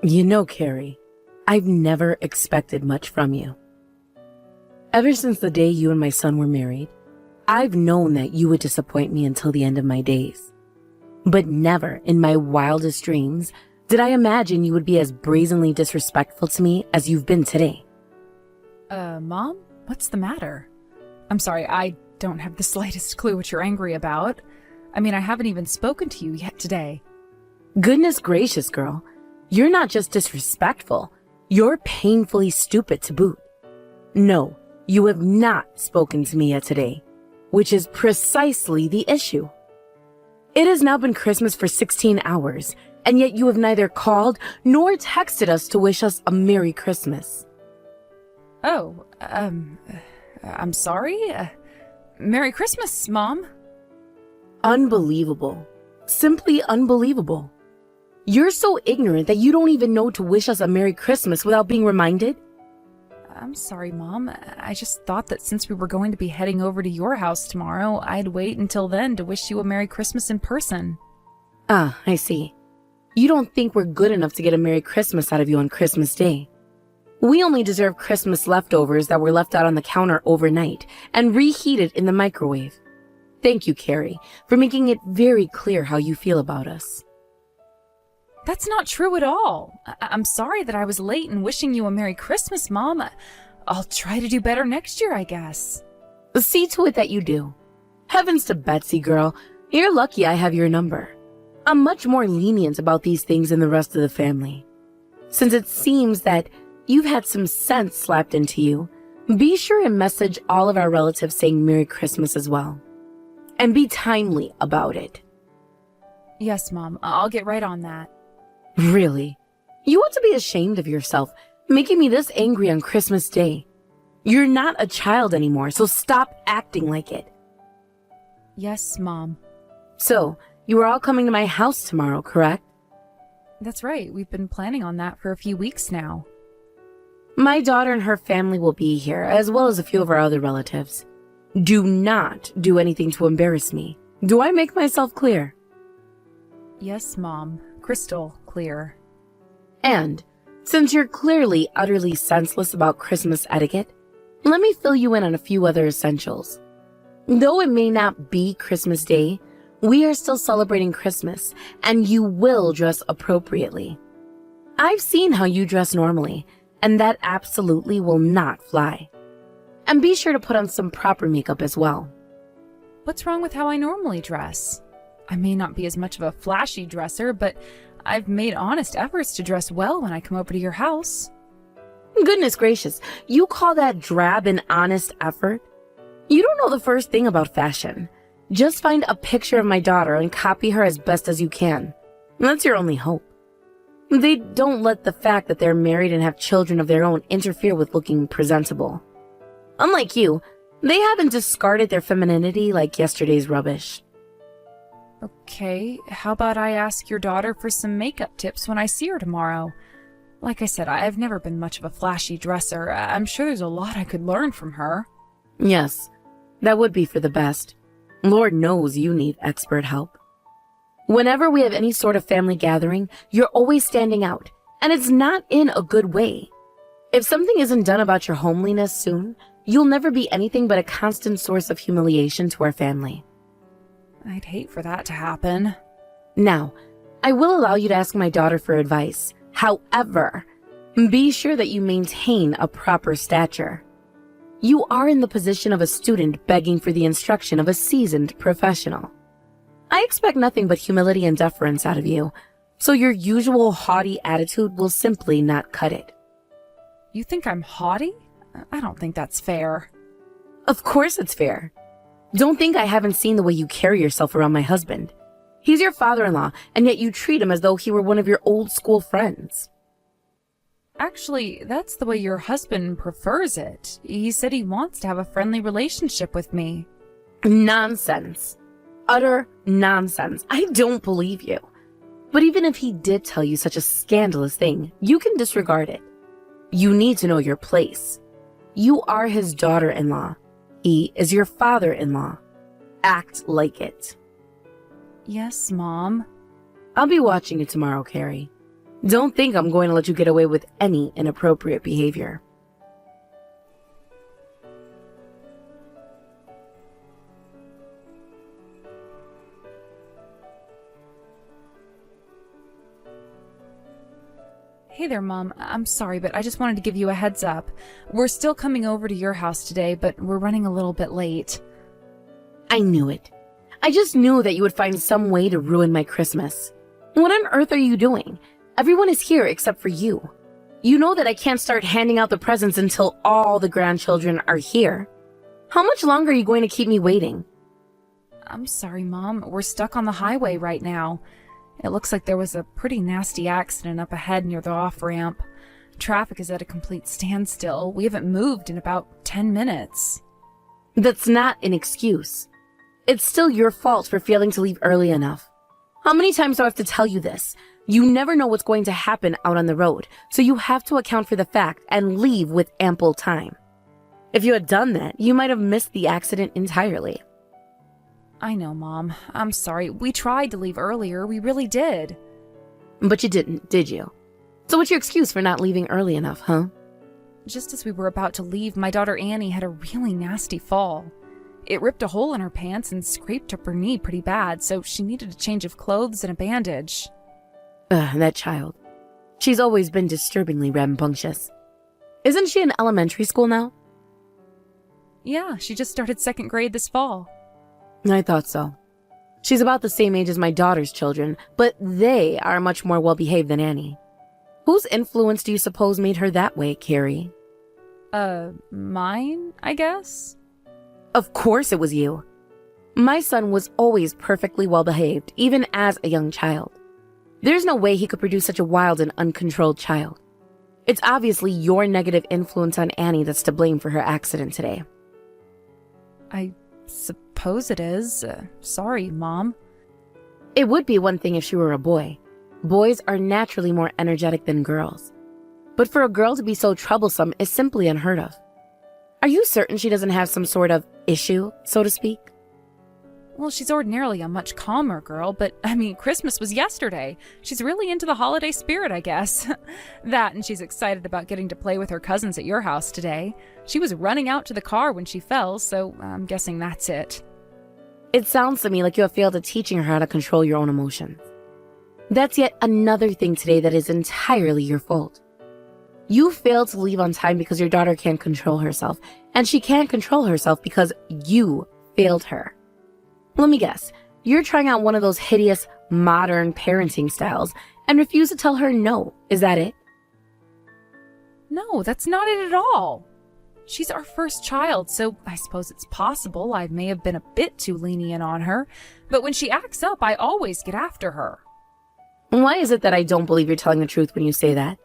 You know, Carrie, I've never expected much from you. Ever since the day you and my son were married, I've known that you would disappoint me until the end of my days. But never in my wildest dreams did I imagine you would be as brazenly disrespectful to me as you've been today. Mom? What's the matter? I'm sorry, I don't have the slightest clue what you're angry about. I mean, I haven't even spoken to you yet today. Goodness gracious, girl. You're not just disrespectful, you're painfully stupid to boot. No, you have not spoken to me yet today, which is precisely the issue. It has now been Christmas for 16 hours, and yet you have neither called nor texted us to wish us a Merry Christmas. Oh, I'm sorry? Merry Christmas, Mom. Unbelievable. Simply unbelievable. You're so ignorant that you don't even know to wish us a Merry Christmas without being reminded? I'm sorry, Mom. I just thought that since we were going to be heading over to your house tomorrow, I'd wait until then to wish you a Merry Christmas in person. Ah, I see. You don't think we're good enough to get a Merry Christmas out of you on Christmas Day. We only deserve Christmas leftovers that were left out on the counter overnight and reheated in the microwave. Thank you, Carrie, for making it very clear how you feel about us. That's not true at all. I'm sorry that I was late in wishing you a Merry Christmas, Mom. I'll try to do better next year, I guess. See to it that you do. Heavens to Betsy, girl. You're lucky I have your number. I'm much more lenient about these things than the rest of the family. Since it seems that you've had some sense slapped into you, be sure and message all of our relatives saying Merry Christmas as well. And be timely about it. Yes, Mom. I'll get right on that. Really? You ought to be ashamed of yourself, making me this angry on Christmas Day. You're not a child anymore, so stop acting like it. Yes, Mom. So, you are all coming to my house tomorrow, correct? That's right. We've been planning on that for a few weeks now. My daughter and her family will be here, as well as a few of our other relatives. Do not do anything to embarrass me. Do I make myself clear? Yes, Mom. Crystal clear. And, since you're clearly utterly senseless about Christmas etiquette, let me fill you in on a few other essentials. Though it may not be Christmas Day, we are still celebrating Christmas, and you will dress appropriately. I've seen how you dress normally, and that absolutely will not fly. And be sure to put on some proper makeup as well. What's wrong with how I normally dress? I may not be as much of a flashy dresser, but I've made honest efforts to dress well when I come over to your house. Goodness gracious, you call that drab and honest effort? You don't know the first thing about fashion. Just find a picture of my daughter and copy her as best as you can. That's your only hope. They don't let the fact that they're married and have children of their own interfere with looking presentable. Unlike you, they haven't discarded their femininity like yesterday's rubbish. Okay, how about I ask your daughter for some makeup tips when I see her tomorrow? Like I said, I've never been much of a flashy dresser. I'm sure there's a lot I could learn from her. Yes, that would be for the best. Lord knows you need expert help. Whenever we have any sort of family gathering, you're always standing out, and it's not in a good way. If something isn't done about your homeliness soon, you'll never be anything but a constant source of humiliation to our family. I'd hate for that to happen. Now, I will allow you to ask my daughter for advice. However, be sure that you maintain a proper stature. You are in the position of a student begging for the instruction of a seasoned professional. I expect nothing but humility and deference out of you, so your usual haughty attitude will simply not cut it. You think I'm haughty? I don't think that's fair. Of course it's fair. Don't think I haven't seen the way you carry yourself around my husband. He's your father-in-law, and yet you treat him as though he were one of your old school friends. Actually, that's the way your husband prefers it. He said he wants to have a friendly relationship with me. Nonsense. Utter nonsense. I don't believe you. But even if he did tell you such a scandalous thing, you can disregard it. You need to know your place. You are his daughter-in-law. He is your father-in-law. Act like it. Yes, Mom. I'll be watching you tomorrow, Carrie. Don't think I'm going to let you get away with any inappropriate behavior. Hey there, Mom. I'm sorry, but I just wanted to give you a heads up. We're still coming over to your house today, but we're running a little bit late. I knew it. I just knew that you would find some way to ruin my Christmas. What on earth are you doing? Everyone is here except for you. You know that I can't start handing out the presents until all the grandchildren are here. How much longer are you going to keep me waiting? I'm sorry, Mom. We're stuck on the highway right now. It looks like there was a pretty nasty accident up ahead near the off-ramp. Traffic is at a complete standstill. We haven't moved in about 10 minutes. That's not an excuse. It's still your fault for failing to leave early enough. How many times do I have to tell you this? You never know what's going to happen out on the road, so you have to account for the fact and leave with ample time. If you had done that, you might have missed the accident entirely. I know, Mom. I'm sorry. We tried to leave earlier. We really did. But you didn't, did you? So what's your excuse for not leaving early enough, huh? Just as we were about to leave, my daughter Annie had a really nasty fall. It ripped a hole in her pants and scraped up her knee pretty bad, so she needed a change of clothes and a bandage. That child. She's always been disturbingly rambunctious. Isn't she in elementary school now? Yeah, she just started 2nd grade this fall. I thought so. She's about the same age as my daughter's children, but they are much more well-behaved than Annie. Whose influence do you suppose made her that way, Carrie? Mine, I guess? Of course it was you. My son was always perfectly well-behaved, even as a young child. There's no way he could produce such a wild and uncontrolled child. It's obviously your negative influence on Annie that's to blame for her accident today. I suppose it is. Sorry, Mom. It would be one thing if she were a boy. Boys are naturally more energetic than girls. But for a girl to be so troublesome is simply unheard of. Are you certain she doesn't have some sort of issue, so to speak? Well, she's ordinarily a much calmer girl, but, Christmas was yesterday. She's really into the holiday spirit, I guess. That, and she's excited about getting to play with her cousins at your house today. She was running out to the car when she fell, so I'm guessing that's it. It sounds to me like you have failed at teaching her how to control your own emotions. That's yet another thing today that is entirely your fault. You failed to leave on time because your daughter can't control herself, and she can't control herself because you failed her. Let me guess, you're trying out one of those hideous, modern parenting styles and refuse to tell her no. Is that it? No, that's not it at all. She's our first child, so I suppose it's possible I may have been a bit too lenient on her, but when she acts up, I always get after her. Why is it that I don't believe you're telling the truth when you say that?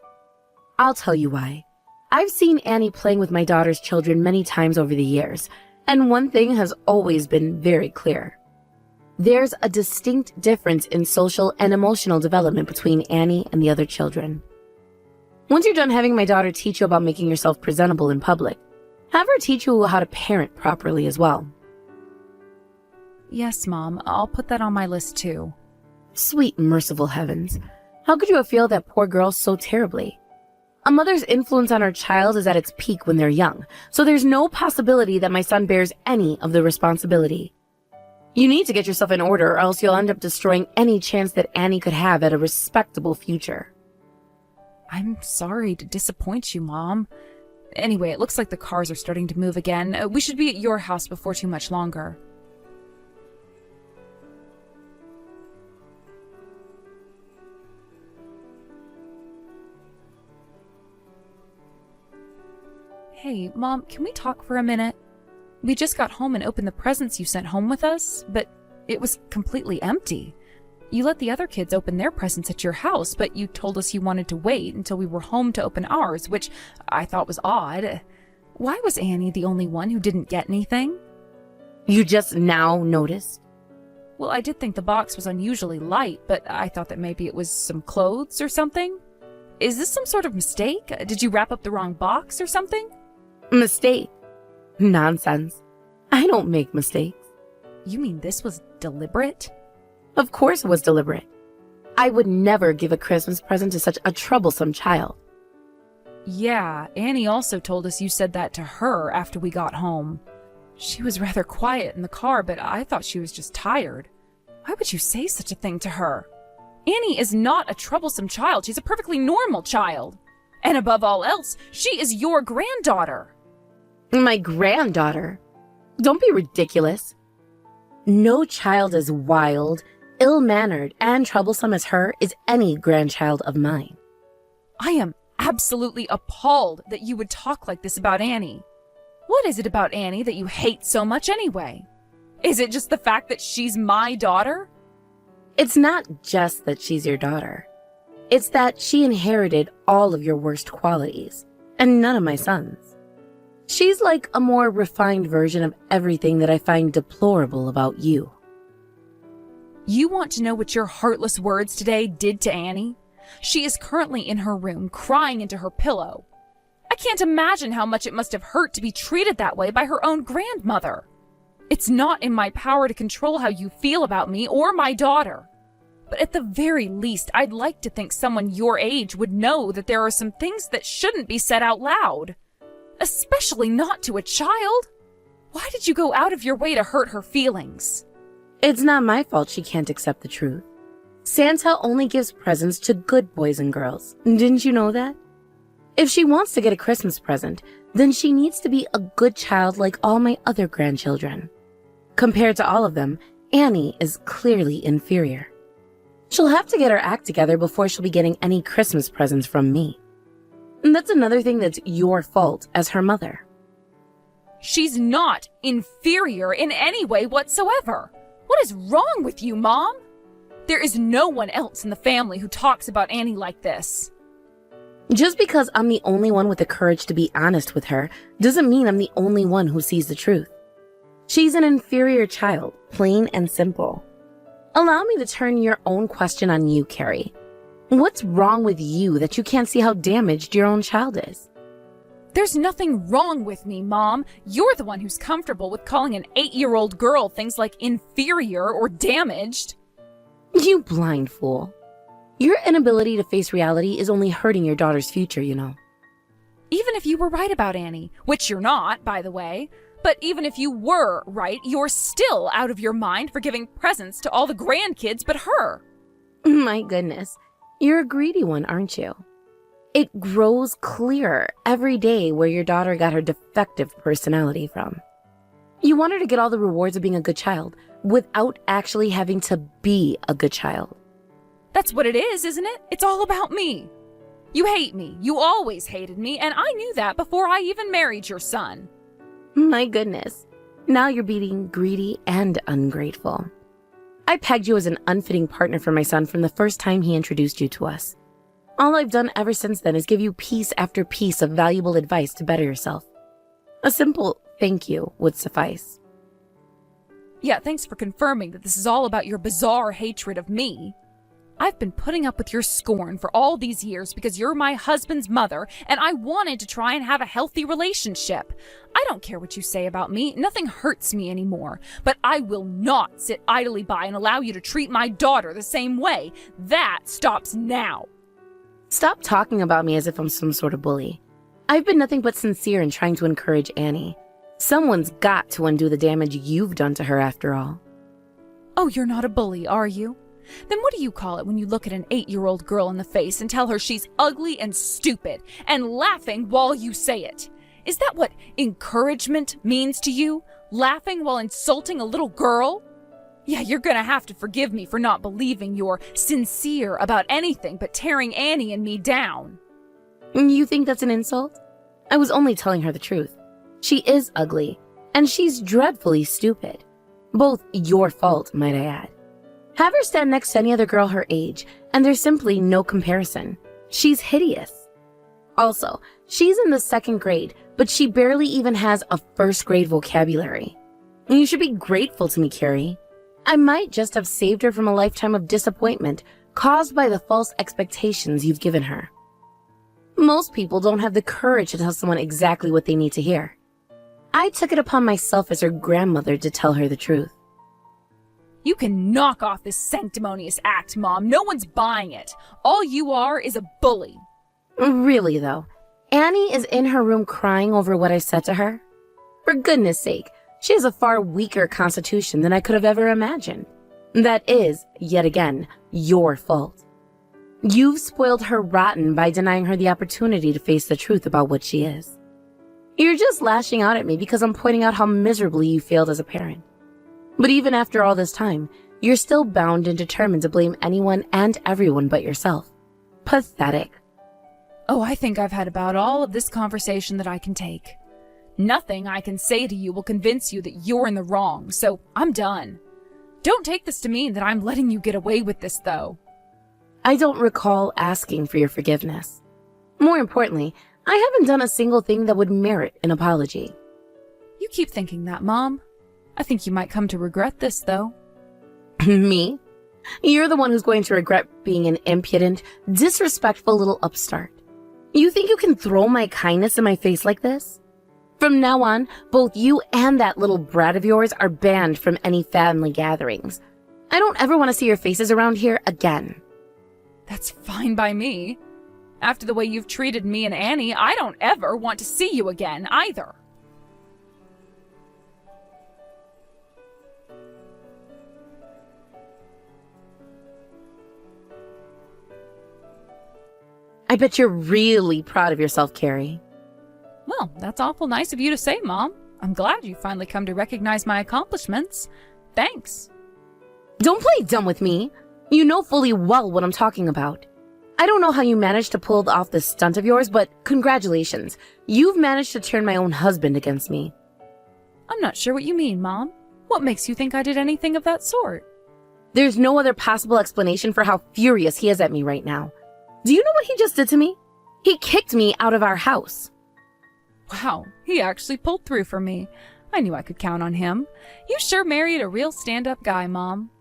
I'll tell you why. I've seen Annie playing with my daughter's children many times over the years, and one thing has always been very clear. There's a distinct difference in social and emotional development between Annie and the other children. Once you're done having my daughter teach you about making yourself presentable in public, have her teach you how to parent properly as well. Yes, Mom. I'll put that on my list too. Sweet merciful heavens. How could you have failed that poor girl so terribly? A mother's influence on her child is at its peak when they're young, so there's no possibility that my son bears any of the responsibility. You need to get yourself in order or else you'll end up destroying any chance that Annie could have at a respectable future. I'm sorry to disappoint you, Mom. Anyway, it looks like the cars are starting to move again. We should be at your house before too much longer. Hey, Mom, can we talk for a minute? We just got home and opened the presents you sent home with us, but it was completely empty. You let the other kids open their presents at your house, but you told us you wanted to wait until we were home to open ours, which I thought was odd. Why was Annie the only one who didn't get anything? You just now noticed? Well, I did think the box was unusually light, but I thought that maybe it was some clothes or something. Is this some sort of mistake? Did you wrap up the wrong box or something? Mistake? Nonsense. I don't make mistakes. You mean this was deliberate? Of course it was deliberate. I would never give a Christmas present to such a troublesome child. Yeah, Annie also told us you said that to her after we got home. She was rather quiet in the car, but I thought she was just tired. Why would you say such a thing to her? Annie is not a troublesome child. She's a perfectly normal child. And above all else, she is your granddaughter. My granddaughter? Don't be ridiculous. No child as wild, ill-mannered, and troublesome as her is any grandchild of mine. I am absolutely appalled that you would talk like this about Annie. What is it about Annie that you hate so much anyway? Is it just the fact that she's my daughter? It's not just that she's your daughter. It's that she inherited all of your worst qualities, and none of my sons. She's like a more refined version of everything that I find deplorable about you. You want to know what your heartless words today did to Annie? She is currently in her room crying into her pillow. I can't imagine how much it must have hurt to be treated that way by her own grandmother. It's not in my power to control how you feel about me or my daughter. But at the very least, I'd like to think someone your age would know that there are some things that shouldn't be said out loud. Especially not to a child. Why did you go out of your way to hurt her feelings? It's not my fault she can't accept the truth. Santa only gives presents to good boys and girls. Didn't you know that? If she wants to get a Christmas present, then she needs to be a good child like all my other grandchildren. Compared to all of them, Annie is clearly inferior. She'll have to get her act together before she'll be getting any Christmas presents from me. And that's another thing that's your fault as her mother. She's not inferior in any way whatsoever. What is wrong with you, Mom? There is no one else in the family who talks about Annie like this. Just because I'm the only one with the courage to be honest with her doesn't mean I'm the only one who sees the truth. She's an inferior child, plain and simple. Allow me to turn your own question on you, Carrie. What's wrong with you that you can't see how damaged your own child is? There's nothing wrong with me, Mom. You're the one who's comfortable with calling an 8-year-old girl things like inferior or damaged. You blind fool. Your inability to face reality is only hurting your daughter's future, you know. Even if you were right about Annie, which you're not, by the way, but even if you were right, you're still out of your mind for giving presents to all the grandkids but her. My goodness, you're a greedy one, aren't you? It grows clearer every day where your daughter got her defective personality from. You want her to get all the rewards of being a good child without actually having to be a good child. That's what it is, isn't it? It's all about me. You hate me. You always hated me, and I knew that before I even married your son. My goodness. Now you're being greedy and ungrateful. I pegged you as an unfitting partner for my son from the first time he introduced you to us. All I've done ever since then is give you piece after piece of valuable advice to better yourself. A simple thank you would suffice. Yeah, thanks for confirming that this is all about your bizarre hatred of me. I've been putting up with your scorn for all these years because you're my husband's mother, and I wanted to try and have a healthy relationship. I don't care what you say about me. Nothing hurts me anymore. But I will not sit idly by and allow you to treat my daughter the same way. That stops now. Stop talking about me as if I'm some sort of bully. I've been nothing but sincere in trying to encourage Annie. Someone's got to undo the damage you've done to her after all. Oh, you're not a bully, are you? Then what do you call it when you look at an 8-year-old girl in the face and tell her she's ugly and stupid and laughing while you say it? Is that what encouragement means to you? Laughing while insulting a little girl? Yeah, you're gonna have to forgive me for not believing you're sincere about anything but tearing Annie and me down. You think that's an insult? I was only telling her the truth. She is ugly, and she's dreadfully stupid. Both your fault, might I add. Have her stand next to any other girl her age, and there's simply no comparison. She's hideous. Also, she's in the 2nd grade, but she barely even has a 1st grade vocabulary. You should be grateful to me, Carrie. I might just have saved her from a lifetime of disappointment caused by the false expectations you've given her. Most people don't have the courage to tell someone exactly what they need to hear. I took it upon myself as her grandmother to tell her the truth. You can knock off this sanctimonious act, Mom. No one's buying it. All you are is a bully. Really, though, Annie is in her room crying over what I said to her. For goodness sake, she has a far weaker constitution than I could have ever imagined. That is, yet again, your fault. You've spoiled her rotten by denying her the opportunity to face the truth about what she is. You're just lashing out at me because I'm pointing out how miserably you failed as a parent. But even after all this time, you're still bound and determined to blame anyone and everyone but yourself. Pathetic. Oh, I think I've had about all of this conversation that I can take. Nothing I can say to you will convince you that you're in the wrong, so I'm done. Don't take this to mean that I'm letting you get away with this, though. I don't recall asking for your forgiveness. More importantly, I haven't done a single thing that would merit an apology. You keep thinking that, Mom. I think you might come to regret this, though. Me? You're the one who's going to regret being an impudent, disrespectful little upstart. You think you can throw my kindness in my face like this? From now on, both you and that little brat of yours are banned from any family gatherings. I don't ever want to see your faces around here again. That's fine by me. After the way you've treated me and Annie, I don't ever want to see you again, either. I bet you're really proud of yourself, Carrie. Well, that's awful nice of you to say, Mom. I'm glad you finally come to recognize my accomplishments. Thanks. Don't play dumb with me. You know fully well what I'm talking about. I don't know how you managed to pull off this stunt of yours, but congratulations. You've managed to turn my own husband against me. I'm not sure what you mean, Mom. What makes you think I did anything of that sort? There's no other possible explanation for how furious he is at me right now. Do you know what he just did to me? He kicked me out of our house. Wow, he actually pulled through for me. I knew I could count on him. You sure married a real stand-up guy, Mom.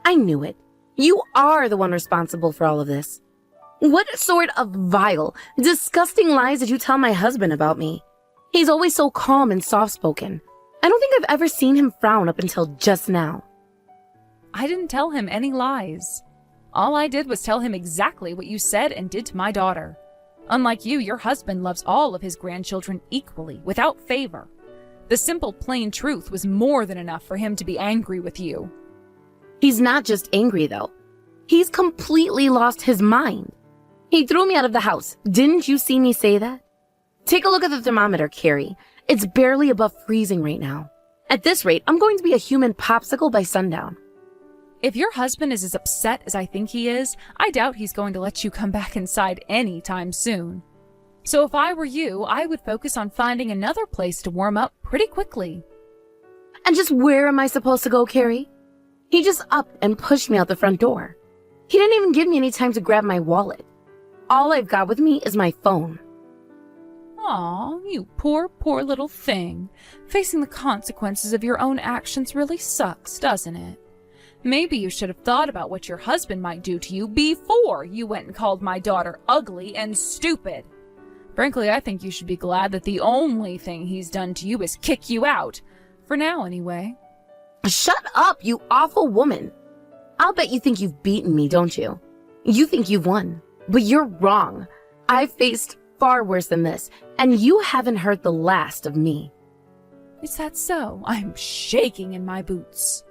I knew it. You are the one responsible for all of this. What sort of vile, disgusting lies did you tell my husband about me? He's always so calm and soft-spoken. I don't think I've ever seen him frown up until just now. I didn't tell him any lies. All I did was tell him exactly what you said and did to my daughter. Unlike you, your husband loves all of his grandchildren equally, without favor. The simple, plain truth was more than enough for him to be angry with you. He's not just angry, though. He's completely lost his mind. He threw me out of the house. Didn't you see me say that? Take a look at the thermometer, Carrie. It's barely above freezing right now. At this rate, I'm going to be a human popsicle by sundown. If your husband is as upset as I think he is, I doubt he's going to let you come back inside anytime soon. So if I were you, I would focus on finding another place to warm up pretty quickly. And just where am I supposed to go, Carrie? He just upped and pushed me out the front door. He didn't even give me any time to grab my wallet. All I've got with me is my phone. Aw, you poor, poor little thing. Facing the consequences of your own actions really sucks, doesn't it? Maybe you should have thought about what your husband might do to you before you went and called my daughter ugly and stupid. Frankly, I think you should be glad that the only thing he's done to you is kick you out. For now, anyway. Shut up, you awful woman. I'll bet you think you've beaten me, don't you? You think you've won. But you're wrong. I've faced far worse than this, and you haven't heard the last of me. Is that so? I'm shaking in my boots.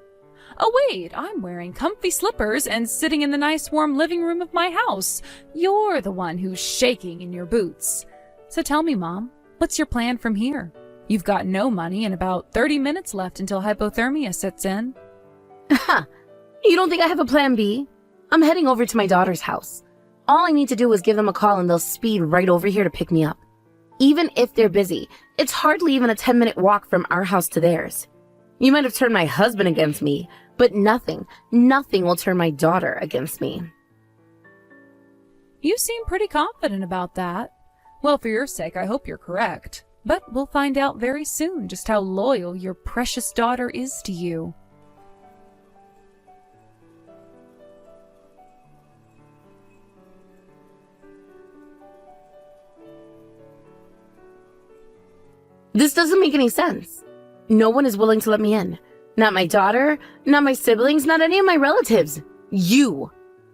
Oh wait, I'm wearing comfy slippers and sitting in the nice warm living room of my house. You're the one who's shaking in your boots. So tell me, Mom, what's your plan from here? You've got no money and about 30 minutes left until hypothermia sets in. Ha! You don't think I have a plan B? I'm heading over to my daughter's house. All I need to do is give them a call and they'll speed right over here to pick me up. Even if they're busy, it's hardly even a 10-minute walk from our house to theirs. You might have turned my husband against me, but nothing will turn my daughter against me. You seem pretty confident about that. Well, for your sake, I hope you're correct. But we'll find out very soon just how loyal your precious daughter is to you. This doesn't make any sense. No one is willing to let me in. Not my daughter, not my siblings, not any of my relatives. You.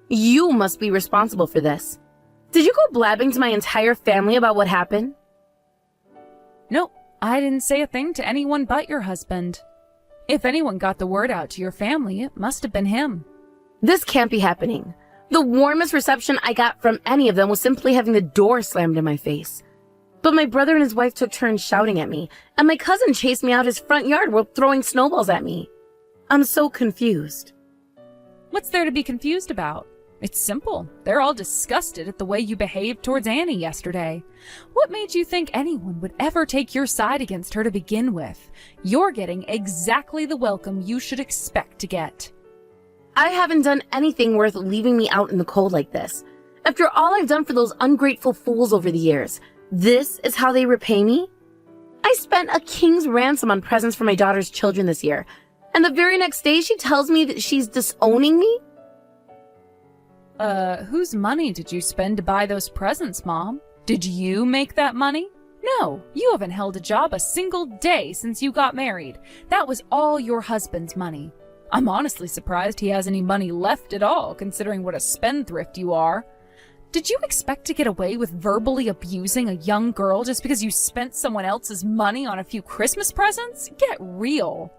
You must be responsible for this. Did you go blabbing to my entire family about what happened? Nope, I didn't say a thing to anyone but your husband. If anyone got the word out to your family, it must have been him. This can't be happening. The warmest reception I got from any of them was simply having the door slammed in my face. But my brother and his wife took turns shouting at me, and my cousin chased me out his front yard while throwing snowballs at me. I'm so confused. What's there to be confused about? It's simple. They're all disgusted at the way you behaved towards Annie yesterday. What made you think anyone would ever take your side against her to begin with? You're getting exactly the welcome you should expect to get. I haven't done anything worth leaving me out in the cold like this. After all I've done for those ungrateful fools over the years, this is how they repay me? I spent a king's ransom on presents for my daughter's children this year, and the very next day she tells me that she's disowning me? Whose money did you spend to buy those presents, Mom? Did you make that money? No, you haven't held a job a single day since you got married. That was all your husband's money. I'm honestly surprised he has any money left at all, considering what a spendthrift you are. Did you expect to get away with verbally abusing a young girl just because you spent someone else's money on a few Christmas presents? Get real.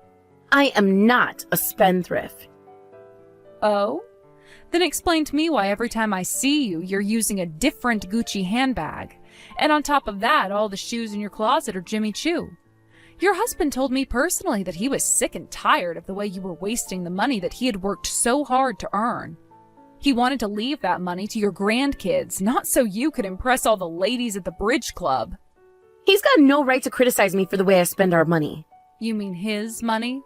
I am not a spendthrift. Oh? Then explain to me why every time I see you, you're using a different Gucci handbag. And on top of that, all the shoes in your closet are Jimmy Choo. Your husband told me personally that he was sick and tired of the way you were wasting the money that he had worked so hard to earn. He wanted to leave that money to your grandkids, not so you could impress all the ladies at the bridge club. He's got no right to criticize me for the way I spend our money. You mean his money?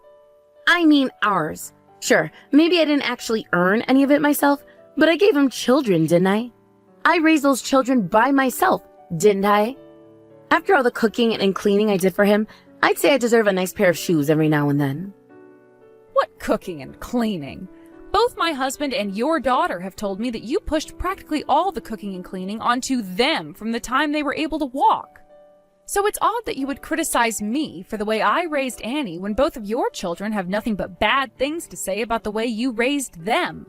I mean ours. Sure, maybe I didn't actually earn any of it myself, but I gave him children, didn't I? I raised those children by myself, didn't I? After all the cooking and cleaning I did for him, I'd say I deserve a nice pair of shoes every now and then. What cooking and cleaning? Both my husband and your daughter have told me that you pushed practically all the cooking and cleaning onto them from the time they were able to walk. So it's odd that you would criticize me for the way I raised Annie when both of your children have nothing but bad things to say about the way you raised them.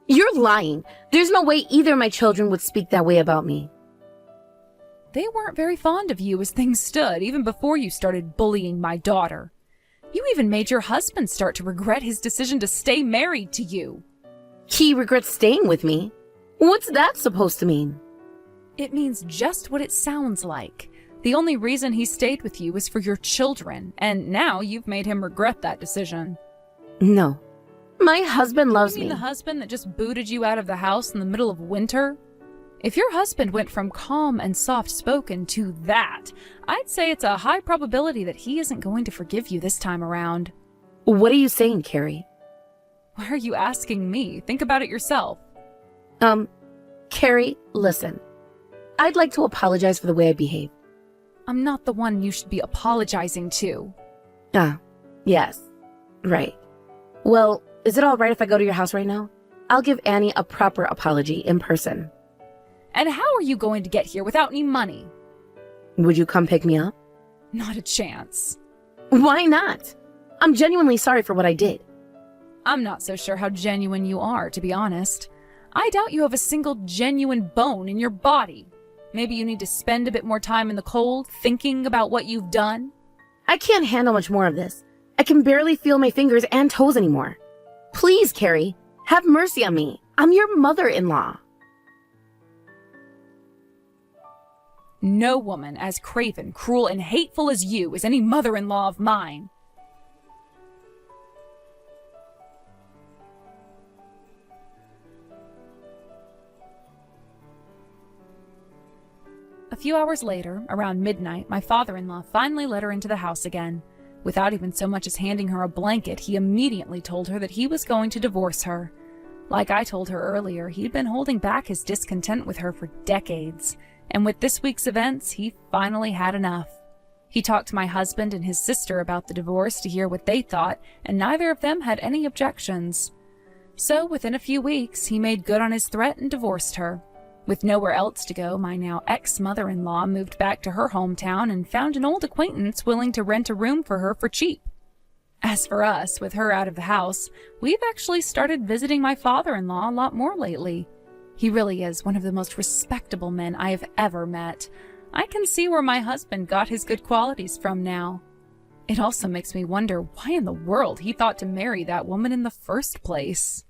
You're lying. There's no way either of my children would speak that way about me. They weren't very fond of you as things stood, even before you started bullying my daughter. You even made your husband start to regret his decision to stay married to you. He regrets staying with me? What's that supposed to mean? It means just what it sounds like. The only reason he stayed with you was for your children, and now you've made him regret that decision. No. My husband loves You mean me. the husband that just booted you out of the house in the middle of winter? If your husband went from calm and soft-spoken to that, I'd say it's a high probability that he isn't going to forgive you this time around. What are you saying, Carrie? Why are you asking me? Think about it yourself. Carrie, listen. I'd like to apologize for the way I behaved. I'm not the one you should be apologizing to. Yes. Right. Well, is it all right if I go to your house right now? I'll give Annie a proper apology in person. And how are you going to get here without any money? Would you come pick me up? Not a chance. Why not? I'm genuinely sorry for what I did. I'm not so sure how genuine you are, to be honest. I doubt you have a single genuine bone in your body. Maybe you need to spend a bit more time in the cold thinking about what you've done. I can't handle much more of this. I can barely feel my fingers and toes anymore. Please, Carrie, have mercy on me. I'm your mother-in-law. No woman as craven, cruel, and hateful as you is any mother-in-law of mine. A few hours later, around midnight, my father-in-law finally let her into the house again. Without even so much as handing her a blanket, he immediately told her that he was going to divorce her. Like I told her earlier, he'd been holding back his discontent with her for decades. And with this week's events, he finally had enough. He talked to my husband and his sister about the divorce to hear what they thought, and neither of them had any objections. So within a few weeks, he made good on his threat and divorced her. With nowhere else to go, my now ex-mother-in-law moved back to her hometown and found an old acquaintance willing to rent a room for her for cheap. As for us, with her out of the house, we've actually started visiting my father-in-law a lot more lately. He really is one of the most respectable men I have ever met. I can see where my husband got his good qualities from now. It also makes me wonder why in the world he thought to marry that woman in the first place.